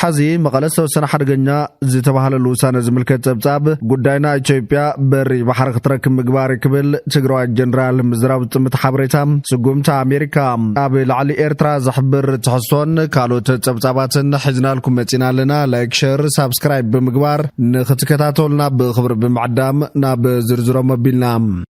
حزي مقالة وسنة حرقنا زيتبهال الوسانة زملكة تبتاب قداينا إثيوبيا بري بحر خطرك مقبار كبل تقروا الجنرال مزراو متحبريتام سقومتا أمريكا أبي العلي إيرترا زحبر تحصون كالو تبتاباتن حزنا لكم متنا لنا لايك شير سابسكرايب بمقبار نختكتاتولنا بخبر بمعدام ناب زرزرو مبيلنام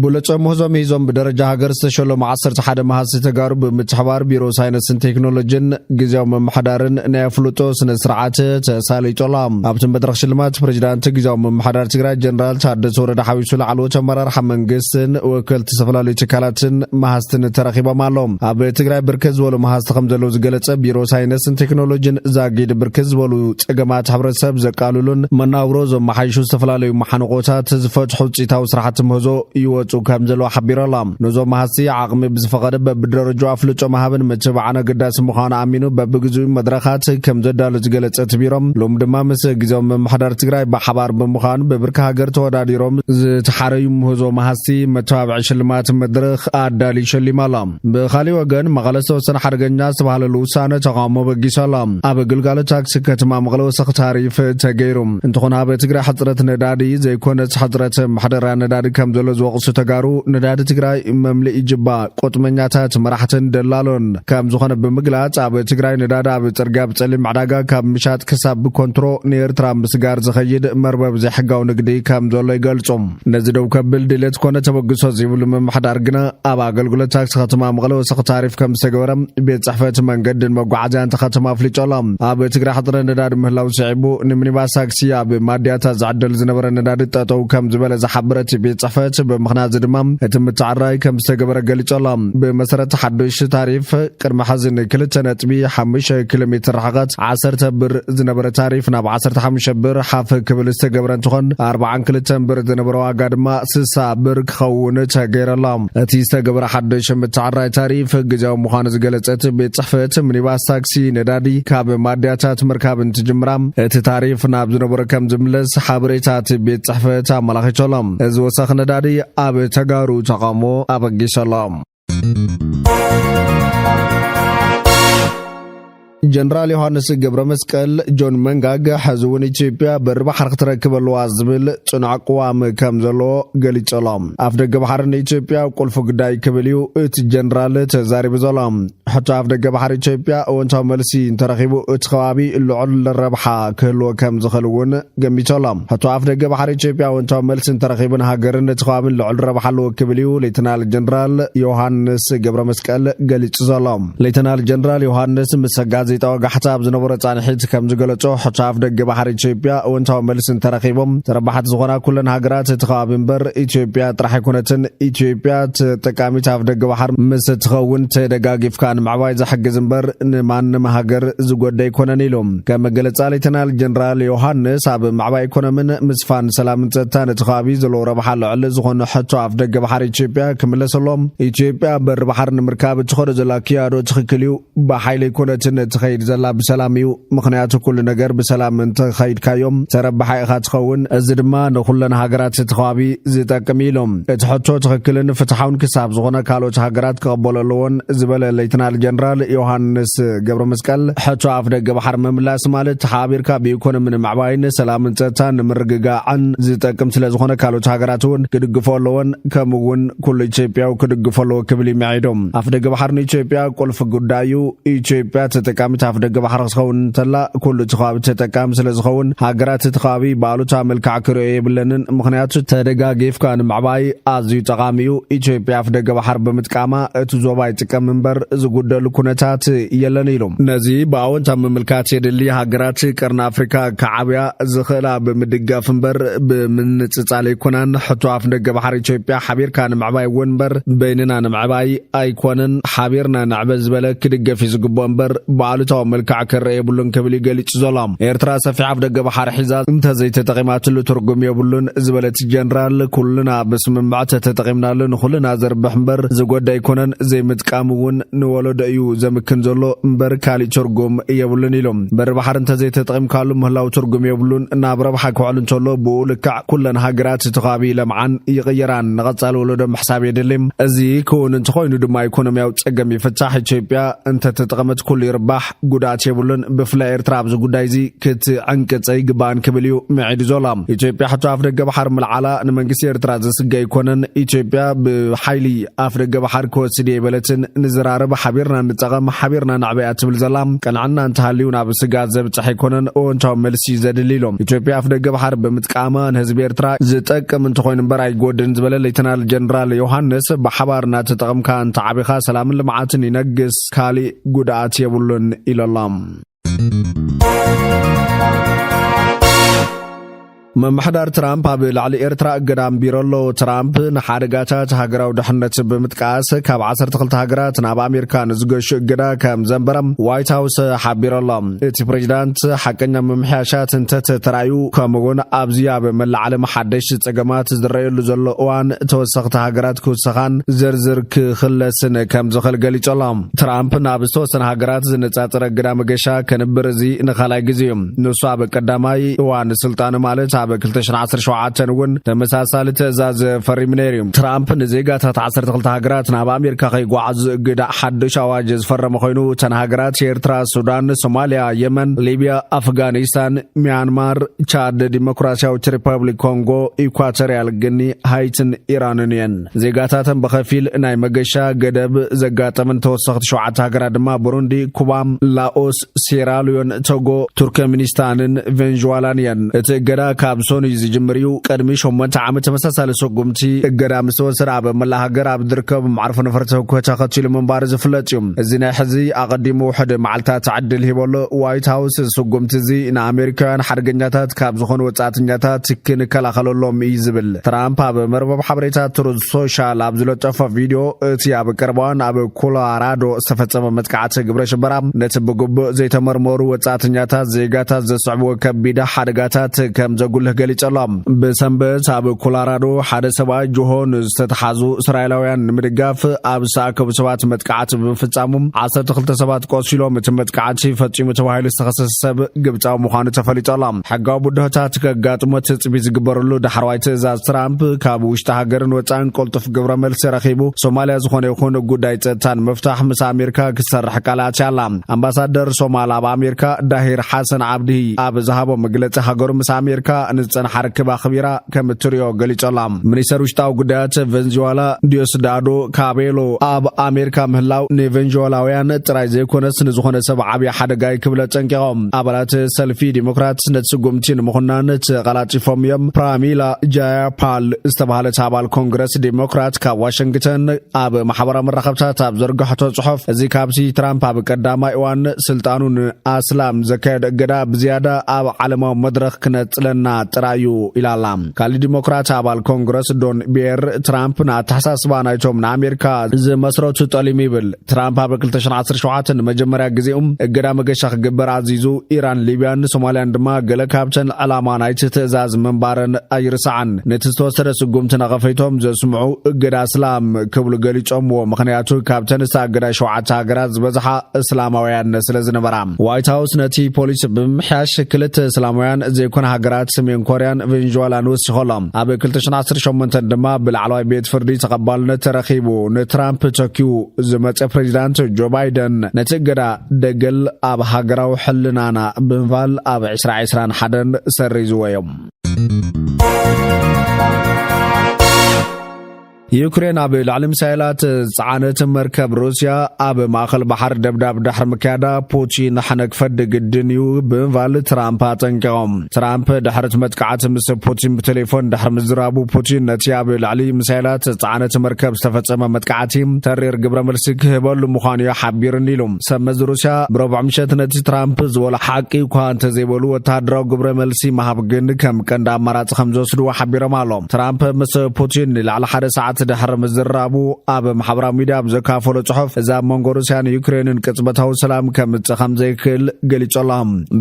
بولچا مهزم هيزم بدرجة هاجر استشلو معصر تحد مهاسي تجارب بمتحوار بيرو ساينس تكنولوجين جزاو من محضرن نافلوتو سنسرعات تسالي طلام ابتن بدرخ شلمات بريزيدانت جزاو من محضر تجرا جنرال تحدث ورد حويسو لعلو تمرر حمنجستن وكلت سفلالي تكالاتن مهاستن ترخيبا مالوم اب تجرا بركز ولو مهاست خمزلو زغلص بيرو ساينس تكنولوجين زاغيد بركز ولو تجمات حبرسب زقالولن مناورو زم محيشو سفلالي محنقوتات زفتحو صيتاو سرحت مهزو يوصو كمزلو حبيرلام نزو مهسي عقم بزفقد ببدرجو افلچو مهابن متبعنا قداس مخانا امينو ببغزو مدرخات كمزدالو زغلصت بيروم لوم دما مس غزوم محضر تግራይ بحبار بمخان ببركه هاجر توداديروم تحريو مهزو مهسي متابع شلمات مدرخ ادالي شليمالام بخالي وغن مغلسو سن حرغنا سبحال لوسانه تقامو بغيسلام ابغلغال تاكس كتما مغلو سخ تعريف تغيروم انتخون اب تግራይ حضرت ندادي زيكونت حضرت محضر ندادي كمزلو زوقس تغارو نداد تግራይ مملئ جبا قطمኛታት መራሕትን ደላሎን ከም ዝኾነ ብምግላጽ ኣብ ትግራይ نداد ኣብ ጽርጋብ ጸሊም ዓዳጋ ካብ ምሻት ክሳብ ኮንትሮ ንኤርትራ ምስጋር ዝኸይድ መርበብ ዘይሕጋው ንግዲ ከም ዘሎ ይገልጾም ነዚ ደው ከብል ድሌት ኮነ ተበግሶ ዝብሉ መምሓዳር ግና ኣብ ኣገልግሎት ታክሲ ከተማ መቐለ ወሰኽ ታሪፍ ከም ዝተገበረ ቤት ጽሕፈት መንገድን መጓዓዝያን ከተማ ኣፍሊጮሎም ኣብ ትግራይ ሓጥረ نداد ምህላው ስዒቡ ንሚኒባስ ታክሲ ኣብ ማድያታት ዝዓደል ዝነበረ نداد ጠጠው ከም ዝበለ ዝሓብረት ቤት ጽሕፈት بمخنا زدمام اتم تعراي كم استجبر قليتشلام بمسرة حدوش تعريف كرم حزن كلتش نتبي 5 كيلومتر حقات 10 بر زنبر تعريف ناب 15 بر حاف كبل استجبر انتخن 4 كلتش بر زنبر واقدما 6 بر خون تغيرلام اتي استجبر حدوش متعراي تعريف جزاو مخانز قليتشت بتصحفت منيباس تاكسي ندادي كاب مادياتات مركاب تجمرام ات تعريف ناب زنبر كم زملس حبريتات بتصحفت ملاخيتشلام از وسخ ندادي اب تغارو تقامو ابغي سلام جنرال يوحنس جبر مسقل جون منغاغ حزون ኢትዮጵያ በርባሕር ክትረክበልዋ ዝብል ጽኑዕ አቋም ከም ዘሎ ገሊጸሎም ኣፍደገ ባሕርን ኢትዮጵያ ቁልፍ ጉዳይ ክብልዩ እቲ ጀነራል ተዛሪቡ ዘሎም ሕቶ ኣፍደገ ባሕር ኢትዮጵያ ወንታው መልሲ እንተረኺቡ እቲ ከባቢ ልዑል ረብሓ ክህልዎ ከም ዝኽእልውን ገሚቶሎም ሕቶ ኣፍደገ ባሕር ኢትዮጵያ ወንታው መልሲ እንተረኺቡን ሃገርን እቲ ከባቢ ልዑል ረብሓ ኣለዎ ክብልዩ ሌተናል ጀነራል ዮሐንስ ገብረ መስቀል ገሊጹ ዘሎም ሌተናል ጀነራል ዮሐንስ ምስጋዝ زيتاو غحتاب زنبر ጻንሒት ከም ዝገለጾ ሕሳብ ደገ ባሕር ኢትዮጵያ ወንታው መልስን ተረኺቦም ተረባሓት ዝኾና ኩለን ሃገራት ተኻቢንበር ኢትዮጵያ ጥራሕ ይኩነትን ኢትዮጵያ ተጠቃሚት ኣብ ደገ ባሕር ምስ ትኸውን ተደጋጊፍካን ማዕባይ ዝሕግዝ እምበር ንማንም ሃገር ዝጎዳይ ይኮነን ኢሎም ከም ገለጻ ሌተናል ጀነራል ዮሐንስ ኣብ ማዕባይ ኢኮኖሚን ምስፋን ሰላምን ጸጥታን ተኻቢ ዘሎ ረብሓ ልዕል ዝኾነ ሕቶ ኣብ ደገ ባሕር ኢትዮጵያ ክምለሰሎም ኢትዮጵያ በር ባሕር ንምርካብ ትኸዶ ዘላ ኪያዶ ትኽክልዩ ብሓይሊ ኢኮኖሚን خير زلا بسلاميو مخنياتو كل ነገር بسلام انت خيد كايوم تربح اخات خون ازدما نخلن هاجرات تخابي زتقميلهم اتحطو تخكلن فتحون كساب زغنا كالوت هاجرات قبوللون زبل ليتنال جنرال يوحنس ገብረ መስቀል حطو افدغ بحر مملاس ማለት حابيركا بيكون من معباين سلام انتان مرغغاعن زتقم ስለዝኾነ كالوت هاجراتون كدغفولون كمون كل ኢትዮጵያው كدغفولو كبلي معيدوم افدغ بحر ኢትዮጵያ ቁልፍ ጉዳዩ ኢትዮጵያ ተጠቃሚ ታፍ ደገ ባሕር ዝኸውን ተላ ኩሉ ተኻቢ ተጠቃሚ ስለዝኸውን ሃገራት ተኻቢ ባሉታ መልክዕ ክርኦ ይብለንን ምኽንያቱ ተደጋጊፍካ ንምዕባይ ኣዝዩ ጠቃሚዩ ኢትዮጵያ ኣፍ ደገ ባሕር ብምጥቃማ እቲ ዞባ ይጥቀም እምበር ዝጉደሉ ኩነታት የለን ኢሎም ነዚ በአዎንታ መምልካት የድሊ ሃገራት ቀርና አፍሪካ ከዓብያ ዝኽእላ ብምድጋፍ እምበር ብምንጽጻለ ይኮናን ሕቶ ኣፍ ደገ ባሕር ኢትዮጵያ ሓቢርካ ንምዕባይ ወንበር በይንና ንምዕባይ ኣይኮነን ሓቢርና ንዕበ ዝበለ ክድገፍ ይዝግቦ እምበር በአሉታዊ መልክዕ ክርአ የብሉን ክብል ይገልጽ ዘሎም ኤርትራ ሰፊሕ ኣብ ደገ ባሕሪ ሒዛ እንተ ዘይተጠቂማትሉ ትርጉም የብሉን ዝበለት ጀነራል ኩልና በስምምዕ ተጠቂምናሉ ንኹልና ዘርብሕ እምበር ዝጎዳ ይኮነን ዘይምጥቃም እውን ንወለዶ እዩ ዘምክን ዘሎ እምበር ካሊእ ትርጉም የብሉን ኢሎም በር ባሕሪ እንተ ዘይተጠቂምካሉ ምህላው ትርጉም የብሉን ናብ ረብሓ ክውዕል እንተሎ ብኡ ልክዕ ኩለን ሃገራት ተኻቢ ለምዓን ይቕየራን ንቐጻሊ ወለዶ ምሕሳብ የድልም እዚ ክውን እንተኾይኑ ድማ ኢኮኖሚያዊ ጸገም ይፍታሕ ኢትዮጵያ እንተ ተጠቀመት ኩሉ ይርባሕ ጉዳት የብሉን ብፍላይ ኤርትራ ኣብዚ ጉዳይ እዚ ክትዕንቅጽ ይግባእን ክብል እዩ ምዒድ ዘሎ ኢትዮጵያ ሕቶ ኣፍ ደገ ባሕሪ ምልዓላ ንመንግስቲ ኤርትራ ዘስጋ ይኮነን ኢትዮጵያ ብሓይሊ ኣፍ ደገ ባሕሪ ክወስድ የበለትን ንዝራረብ ሓቢርና ንጠቐም ሓቢርና ንዕበያ ትብል ዘላ ቀንዕና እንተሃልዩ ናብ ስጋት ዘብፅሕ ይኮነን እወንታዊ መልሲ ዘድሊ ኢሎም ኢትዮጵያ ኣፍ ደገ ባሕሪ ብምጥቃማ ንህዝቢ ኤርትራ ዝጠቅም እንተኾይኑ እምበር ኣይጎድን ዝበለ ሌተናል ጀነራል ዮሃንስ ብሓባር እናተጠቐምካ እንተዓቢኻ ሰላምን ልምዓትን ይነግስ ካሊእ ጉድኣት የብሉን ኢሎም መምሕዳር ትራምፕ ኣብ ላዕሊ ኤርትራ እገዳም ቢሮሎ ትራምፕ ንሓደጋታት ሃገራዊ ድሕነት ብምጥቃስ ካብ 12 ሃገራት ናብ ኣሜሪካ ንዝገሹ እገዳ ከም ዘንበረም ዋይት ሃውስ ሓቢሮሎ እቲ ፕሬዚዳንት ሓቀኛ መምሕያሻት እንተተራዩ ከምኡውን ኣብዚ ኣብ መላእ ዓለም ሓደሽቲ ጸገማት ዝረአየሉ ዘሎ እዋን ተወሰኽቲ ሃገራት ክውሰኻን ዝርዝር ክኽለስን ከም ዝኽእል ገሊጾሎም ትራምፕ ናብ ዝተወሰነ ሃገራት ዝነጻጸረ እገዳ መገሻ ከንብር እዚ ንኻልኣይ ግዜ እዩ ንሱ ኣብ ቀዳማይ እዋን ስልጣኑ ማለት ኣብ 2017 እውን ተመሳሳሊ ትእዛዝ ፈሪሙ ነይሩ ትራምፕ ንዜጋታት 12 ሃገራት ናብ ኣሜሪካ ከይጓዓዙ እግዳ ሓድሽ ኣዋጅ ዝፈረመ ኮይኑ እተን ሃገራት ኤርትራ፣ ሱዳን፣ ሶማሊያ፣ የመን፣ ሊብያ፣ ኣፍጋኒስታን፣ ሚያንማር፣ ቻድ፣ ዲሞክራሲያዊት ሪፐብሊክ ኮንጎ፣ ኢኳቶሪያል ግኒ፣ ሃይትን ኢራንን እየን ዜጋታተን ብኸፊል ናይ መገሻ ገደብ ዘጋጠመን ተወሰኽቲ 7 ሃገራት ድማ ቡሩንዲ፣ ኩባ፣ ላኦስ፣ ሴራሊዮን፣ ቶጎ፣ ቱርክሜኒስታንን ቬንዙዌላን እየን እቲ እገዳ ካብ ሶኒ ዝጅምር እዩ ቀድሚ 8 ዓመት ተመሳሳሊ ሰጉምቲ እገዳ ምስ ተወሰደ ኣብ መላእ ሃገር ኣብ ዝርከቡ ማዕርፎ ነፈርቲ ህውከት ተኸቲሉ ምንባር ዝፍለጥ እዩ እዚ ናይ ሕዚ ኣቐዲሙ ውሕድ መዓልታት ዕድል ሂበሎ ዋይት ሃውስ ሰጉምቲ እዚ ንኣሜሪካውያን ሓደገኛታት ካብ ዝኾኑ ወጻእተኛታት ክንከላኸለሎም እዩ ዝብል ትራምፕ ኣብ መርበብ ሓበሬታ ትሩዝ ሶሻል ኣብ ዝለጠፈ ቪድዮ እቲ ኣብ ቀረባን ኣብ ኮሎራዶ ዝተፈጸመ መጥቃዕቲ ግብረ ሽበራ ነቲ ብግቡእ ዘይተመርመሩ ወጻእተኛታት ዜጋታት ዘስዕብዎ ከቢድ ሓደጋታት ከም ዘጉልህ ገሊጸሎም ብሰንበት ኣብ ኮሎራዶ ሓደ ሰብኣይ ጆሆን ዝተተሓዙ እስራኤላውያን ንምድጋፍ ኣብ ዝተኣከቡ ሰባት መጥቃዕቲ ብምፍጻሙም 12 ሰባት ቆሲሎም እቲ መጥቃዕቲ ፈጺሙ ተባሂሉ ዝተኸሰሰ ሰብ ግብጻዊ ምዃኑ ተፈሊጦሎም ሕጋዊ ቡድሆታት ከጋጥሞ ትጽቢት ዝግበረሉ ዳሕራዋይ ትእዛዝ ትራምፕ ካብ ውሽጢ ሃገርን ወጻኢን ቁልጡፍ ግብረ መልሲ ረኺቡ ሶማልያ ዝኾነ ይኹን ጉዳይ ጸጥታን ምፍታሕ ምስ ኣሜሪካ ክሰርሕ ቃላት ኣላ ኣምባሳደር ሶማል ኣብ ኣሜሪካ ዳሂር ሓሰን ዓብዲ ኣብ ዝሃቦ መግለጺ ሃገሩ ምስ ኣሜሪካ ንጸንሐ ርክባ ኸቢራ ከም እትሪኦ ገሊጾሎም ሚኒስተር ውሽጣዊ ጉዳያት ቬንዙዌላ ዲዮስዳዶ ካቤሎ ኣብ ኣሜሪካ ምህላው ንቬንዙዌላውያን ጥራይ ዘይኮነስ ንዝኾነ ሰብ ዓብዪ ሓደጋ ይክብለ ጸንቂቖም ኣባላት ሰልፊ ዲሞክራት ነቲ ስጉምቲ ንምኹናን ተቐላጢፎም እዮም ፕራሚላ ጃያፓል ዝተባሃለት ኣባል ኮንግረስ ዲሞክራት ካብ ዋሽንግተን ኣብ ማሕበራዊ መራኸብታት ኣብ ዘርግሕቶ ጽሑፍ እዚ ካብቲ ትራምፕ ኣብ ቀዳማይ እዋን ስልጣኑን ኣስላም ዘካየደ እገዳ ብዝያዳ ኣብ ዓለማዊ መድረኽ ክነጽለና ጥራዩ ኢላላ ካሊ ዲሞክራት ኣባል ኮንግረስ ዶን ቤር ትራምፕ ናተሓሳስባ ናይቶም ንኣሜሪካ ዝመስረቱ ጠሊም ይብል ትራምፕ ኣብ 2017 መጀመርያ ግዜኦም እገዳ መገሻ ክግበር ኣዚዙ ኢራን ሊብያን ሶማልያን ድማ ገለ ካብተን ዕላማ ናይቲ ትእዛዝ ምንባረን ኣይርስዓን ነቲ ዝተወሰደ ስጉምቲ ነቐፈይቶም ዘስምዑ እገዳ እስላም ክብሉ ገሊጾምዎ ምክንያቱ ካብተን ዝተኣገዳ 7 ሃገራት ዝበዝሓ እስላማውያን ስለ ዝነበራ ዋይት ሃውስ ነቲ ፖሊስ ብምሕያሽ ክልተ እስላማውያን ዘይኮነ ሃገራት ሰሜን ኮርያን ቬንዙዌላን ወሲኾሎም ኣብ 2018 ድማ ብላዕለዋይ ቤት ፍርዲ ተቐባልነት ተረኺቡ ንትራምፕ ተኪዩ ዝመፀ ፕሬዚዳንት ጆ ባይደን ነቲ እገዳ ደገል ኣብ ሃገራዊ ሕልናና ብምባል ኣብ 2021 ሰሪዝዎ እዮም ዩክሬን ኣብ ላዕሊ ሚሳይላት ጸዓነት መርከብ ሩስያ ኣብ ማእኸል ባሕር ደብዳብ ድሕሪ ምክያዳ ፑቲን ሓነክፈድ ግድን እዩ ብምባል ትራምፕ አጠንቂቖም ትራምፕ ድሕሪ መጥቃዕቲ ምስ ፑቲን ብቴሌፎን ድሕሪ ምዝራቡ ፑቲን ነቲ ኣብ ላዕሊ ሚሳይላት ጸዓነት መርከብ ዝተፈጸመ መጥቃዕቲ ተሪር ግብረ መልሲ ክህበሉ ምዃኑ ሓቢርን ኢሉ ሰመዝ ሩስያ ብረቡዕ ምሸት ነቲ ትራምፕ ዝበሎ ሓቂ እኳ እንተዘይበሉ ወታደራዊ ግብረ መልሲ መሃብ ግን ከም ቀንዲ ኣማራፂ ከም ዝወስዱ ሓቢሮም ኣሎም ትራምፕ ምስ ፑቲን ላዕሊ ሓደ ሰዓት ድሕሪ ምዝራቡ ኣብ ማሕበራዊ ሚድያ ብዘካፈሎ ጽሑፍ እዛ መንጎ ሩስያን ዩክሬንን ቅጽበታዊ ሰላም ከምጽእ ከም ዘይክእል ገሊጹላ።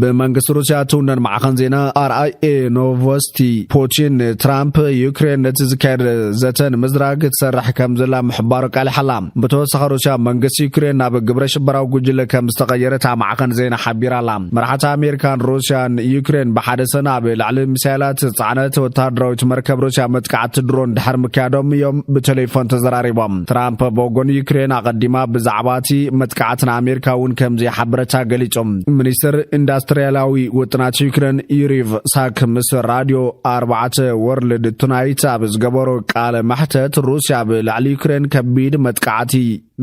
ብመንግስቲ ሩስያ ትውነን ማዕኸን ዜና RIA ኖቮስቲ ፑቲን ትራምፕ ዩክሬን ነቲ ዝካየድ ዘተን ምዝራግ ትሰርሕ ከም ዘላ ምሕባሩ ቃሊሓላ። ብተወሳኺ ሩስያ መንግስቲ ዩክሬን ናብ ግብረ ሽበራዊ ጉጅለ ከም ዝተቐየረት ኣብ ማዕኸን ዜና ሓቢራላ። መራሕቲ ኣሜሪካን ሩስያን ዩክሬን ብሓደ ሰነ ኣብ ላዕሊ ሚሳይላት ጻዕነት ወተሃደራዊት መርከብ ሩስያ መጥቃዕቲ ድሮን ድሕሪ ምክያዶም እዮም ብቴሌፎን ተዘራሪቦም። ትራምፕ ብወገኑ ዩክሬን ኣቐዲማ ብዛዕባ እቲ መጥቃዕቲ ንኣሜሪካ እውን ከም ዘይሓበረታ ገሊጾም። ሚኒስትር ኢንዳስትርያላዊ ውጥናት ዩክሬን ዩሪቭ ሳክ ምስ ራድዮ 4 ወርልድ ቱናይት ኣብ ዝገበሮ ቃለ ማሕተት ሩስያ ብላዕሊ ዩክሬን ከቢድ መጥቃዕቲ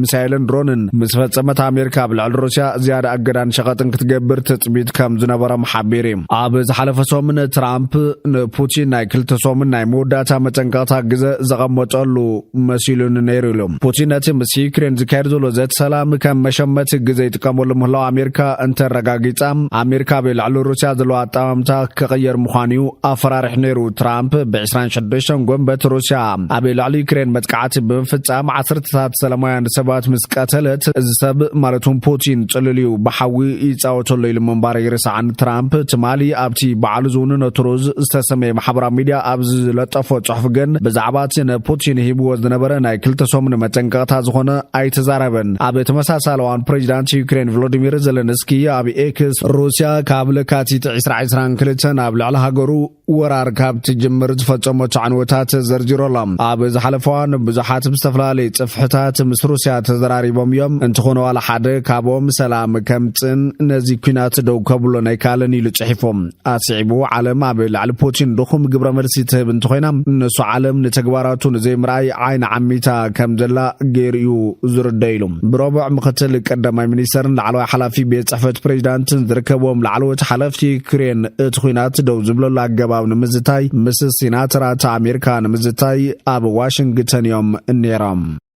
ሚሳይልን ድሮንን ምስ ፈጸመት ኣሜሪካ ብልዕሊ ሩስያ ዝያዳ ኣገዳን ሸቐጥን ክትገብር ትጽቢት ከም ዝነበሮም ሓቢሩ። ኣብ ዝሓለፈ ሰሙን ትራምፕ ንፑቲን ናይ 2 ሰሙን ናይ መወዳእታ መጠንቀቕታ ግዜ ዘቐመጠሉ መሲሉን ነይሩ ኢሎም። ፑቲን ነቲ ምስ ዩክሬን ዝካየድ ዘሎ ዘተ ሰላም ከም መሸመቲ ግዜ ይጥቀመሉ ምህላው ኣሜሪካ እንተረጋጊጻ ኣሜሪካ ብልዕሊ ሩስያ ዘለዋ ኣጠማምታ ክቕየር ምዃኑ ኣፈራሪሕ ነይሩ። ትራምፕ ብ26 ጎንበት ሩስያ ኣብ ልዕሊ ዩክሬን መጥቃዕቲ ብምፍጻም 10 ሰላማውያን ሰባት ምስ ቀተለት እዚ ሰብ ማለቱም ፑቲን ጽልልዩ ብሓዊ ይጻወተሉ ኢሉ ምንባር ይርስዓን። ትራምፕ ትማሊ ኣብቲ በዓሉ ዝውንነቱ ሩዝ ዝተሰመየ ማሕበራዊ ሚድያ ኣብ ዝለጠፎ ጽሑፍ ግን ብዛዕባ እቲ ንፑቲን ሂብዎ ዝነበረ ናይ 2 ሰሙን መጠንቀቕታ ዝኾነ ኣይተዛረበን። ኣብ ተመሳሳሊ እዋን ፕሬዚዳንት ዩክሬን ቮሎዲሚር ዘለንስኪ ኣብ ኤክስ ሩስያ ካብ ለካቲት 2022 ኣብ ልዕሊ ሃገሩ ወራር ካብ ትጅምር ዝፈጸሞ ጫንወታት ዘርዚሮሎም። ኣብ ዝሓለፈ እዋን ብዙሓት ብዝተፈላለዩ ጽፍሕታት ምስ ሩስያ ተዘራሪቦም እዮም። እንትኾነ ዋላ ሓደ ካብኦም ሰላም ከምጽን ነዚ ኩናት ደው ከብሎን ኣይካለን ኢሉ ጽሒፎም ኣስዒቡ ዓለም ኣብ ልዕሊ ፑቲን ድኹም ግብረ መልሲ ትህብ እንተኾይና ንሱ ዓለም ንተግባራቱ ንዘይምርኣይ ዓይኒ ዓሚታ ከም ዘላ ገይሩ ዝርዳይ ኢሉ። ብረቡዕ ምክትል ቀዳማይ ሚኒስተርን ላዕለዋይ ሓላፊ ቤት ጽሕፈት ፕሬዚዳንትን ዝርከብዎም ላዕለዎት ሓለፍቲ ዩክሬን እቲ ኩናት ደው ዝብለሉ ኣገባብ ንምዝታይ ምስ ሴናተራት ኣሜሪካ ንምዝታይ ኣብ ዋሽንግተን እዮም ነይሮም።